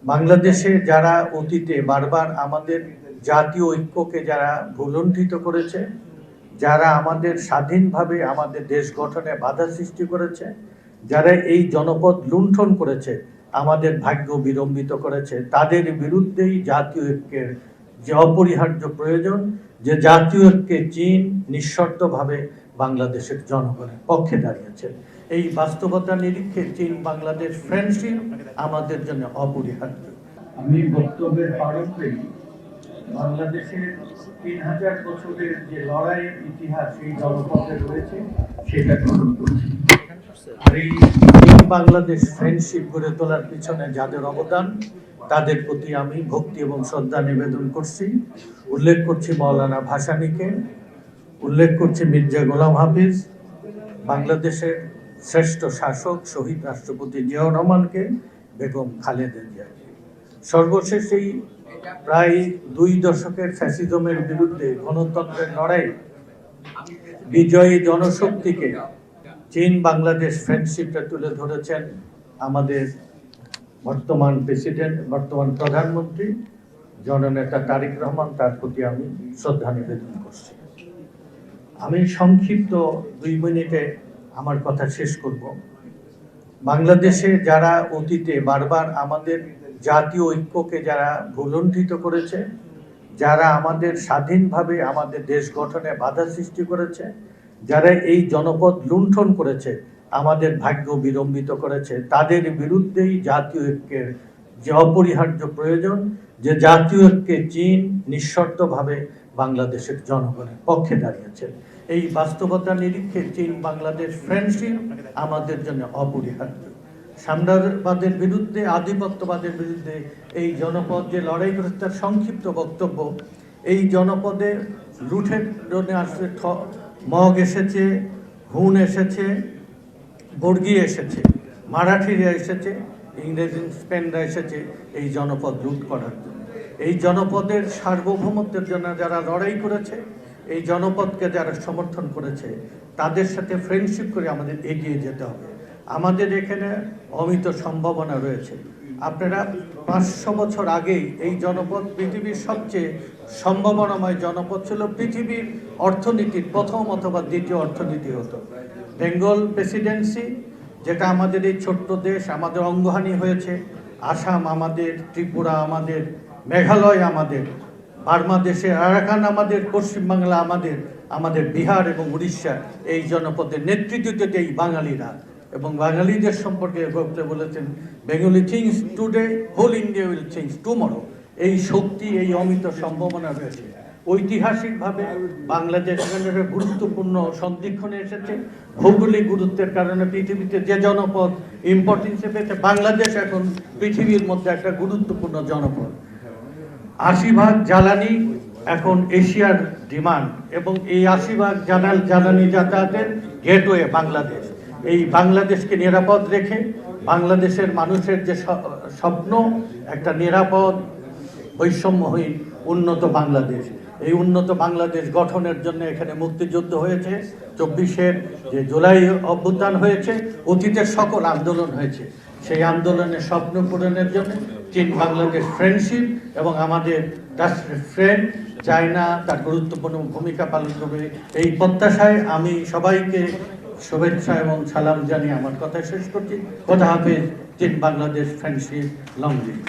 বাংলাদেশে যারা অতীতে বারবার আমাদের জাতীয় ঐক্যকে যারা ভুলুণ্ঠিত করেছে, যারা আমাদের স্বাধীনভাবে আমাদের দেশ গঠনে বাধা সৃষ্টি করেছে, যারা এই জনপদ লুণ্ঠন করেছে, আমাদের ভাগ্য বিড়ম্বিত করেছে, তাদের বিরুদ্ধেই জাতীয় ঐক্যের যে অপরিহার্য প্রয়োজন, যে জাতীয় ঐক্যে চীন নিঃশর্তভাবে বাংলাদেশের জনগণের পক্ষে দাঁড়িয়েছে। এই বাস্তবতার নিরীক্ষে চীন বাংলাদেশ ফ্রেন্ডশিপ আমাদের জন্য অপরিহার্য। আমি বক্তব্যের প্রারম্ভে বাংলাদেশের ৩,০০০ বছরের যে লড়াইয়ের ইতিহাস এই জনপদে রয়েছে সেটা গ্রহণ করছি। এই বাংলাদেশ ফ্রেন্ডশিপ গড়ে তোলার পিছনে যাদের অবদান, তাদের প্রতি আমি ভক্তি এবং শ্রদ্ধা নিবেদন করছি। উল্লেখ করছি মৌলানা ভাসানীকে, উল্লেখ করছি মির্জা গোলাম হাফিজ, বাংলাদেশের শ্রেষ্ঠ শাসক শহীদ রাষ্ট্রপতি জিয়াউর রহমানকে, বেগম খালেদা জিয়াকে। সর্বশেষ এই প্রায় ২ দশকের ফ্যাসিজমের বিরুদ্ধে গণতন্ত্রের লড়াই বিজয়ী জনশক্তিকে চীন বাংলাদেশ ফ্রেন্ডশিপটা তুলে ধরেছেন আমাদের বর্তমান প্রেসিডেন্ট, বর্তমান প্রধানমন্ত্রী জননেতা তারেক রহমান। তার প্রতি আমি শ্রদ্ধা নিবেদন করছি। আমি সংক্ষিপ্ত ২ মিনিটে আমার কথা শেষ করব। বাংলাদেশে যারা অতীতে বারবার আমাদের জাতীয় ঐক্যকে যারা ভুলুণ্ঠিত করেছে, যারা আমাদের স্বাধীনভাবে আমাদের দেশ গঠনে বাধা সৃষ্টি করেছে, যারা এই জনপদ লুণ্ঠন করেছে, আমাদের ভাগ্য বিড়ম্বিত করেছে, তাদের বিরুদ্ধেই জাতীয় ঐক্যের যে অপরিহার্য প্রয়োজন, যে জাতীয় ঐক্যে চীন নিঃশর্তভাবে বাংলাদেশের জনগণের পক্ষে দাঁড়িয়েছে। এই বাস্তবতার নিরীক্ষে চীন বাংলাদেশ ফ্রেন্ডশিপ আমাদের জন্য অপরিহার্য। সাম্রাজ্যবাদের বিরুদ্ধে, আধিপত্যবাদের বিরুদ্ধে এই জনপদ যে লড়াই করেছে তার সংক্ষিপ্ত বক্তব্য। এই জনপদে লুঠের জন্য আসলে মগ এসেছে, হুন এসেছে, বর্গী এসেছে, মারাঠিরা এসেছে, ইংরেজ স্পেনরা এসেছে এই জনপদ লুট করার জন্য। এই জনপদের সার্বভৌমত্বের জন্য যারা লড়াই করেছে, এই জনপদকে যারা সমর্থন করেছে, তাদের সাথে ফ্রেন্ডশিপ করে আমাদের এগিয়ে যেতে হবে। আমাদের এখানে অমিত সম্ভাবনা রয়েছে। আপনারা ৫০০ বছর আগেই এই জনপদ পৃথিবীর সবচেয়ে সম্ভাবনাময় জনপদ ছিল। পৃথিবীর অর্থনীতির প্রথম অথবা দ্বিতীয় অর্থনীতি হতো। বেঙ্গল প্রেসিডেন্সি, যেটা আমাদের এই ছোট্ট দেশ, আমাদের অঙ্গহানি হয়েছে। আসাম আমাদের, ত্রিপুরা আমাদের, মেঘালয় আমাদের, বার্মা দেশে আরাকান আমাদের, পশ্চিমবাংলা আমাদের, আমাদের বিহার এবং উড়িষ্যা এই জনপদের নেতৃত্ব এই বাঙালিরা। এবং বাঙালিদের সম্পর্কে বলেছেন, Bengali thinks today, whole India will thinks tomorrow. এই শক্তি, এই অমিত সম্ভাবনা রয়েছে। ঐতিহাসিকভাবে বাংলাদেশ একটা গুরুত্বপূর্ণ সন্ধিক্ষণে এসেছে। ভৌগোলিক গুরুত্বের কারণে পৃথিবীতে যে জনপদ ইম্পর্টেন্সে পেয়েছে, বাংলাদেশ এখন পৃথিবীর মধ্যে একটা গুরুত্বপূর্ণ জনপদ। ৮০% জ্বালানি এখন এশিয়ার ডিমান্ড, এবং এই ৮০% জ্বালানি যাতায়াতের গেটওয়ে বাংলাদেশ। এই বাংলাদেশকে নিরাপদ রেখে বাংলাদেশের মানুষের যে স্বপ্ন, একটা নিরাপদ বৈষম্যহীন উন্নত বাংলাদেশ, এই উন্নত বাংলাদেশ গঠনের জন্য এখানে মুক্তিযুদ্ধ হয়েছে। ২৪-এর যে জুলাই অভ্যুত্থান হয়েছে, অতীতের সকল আন্দোলন হয়েছে। সেই আন্দোলনের স্বপ্ন পূরণের জন্য চীন বাংলাদেশ ফ্রেন্ডশিপ এবং আমাদের রাষ্ট্রের ফ্রেন্ড চায়না তার গুরুত্বপূর্ণ ভূমিকা পালন করবে। এই প্রত্যাশায় আমি সবাইকে শুভেচ্ছা এবং সালাম জানিয়ে আমার কথা শেষ করছি। খোদা হাফেজ। চীন বাংলাদেশ ফ্রেন্ডশিপ লং লিভ।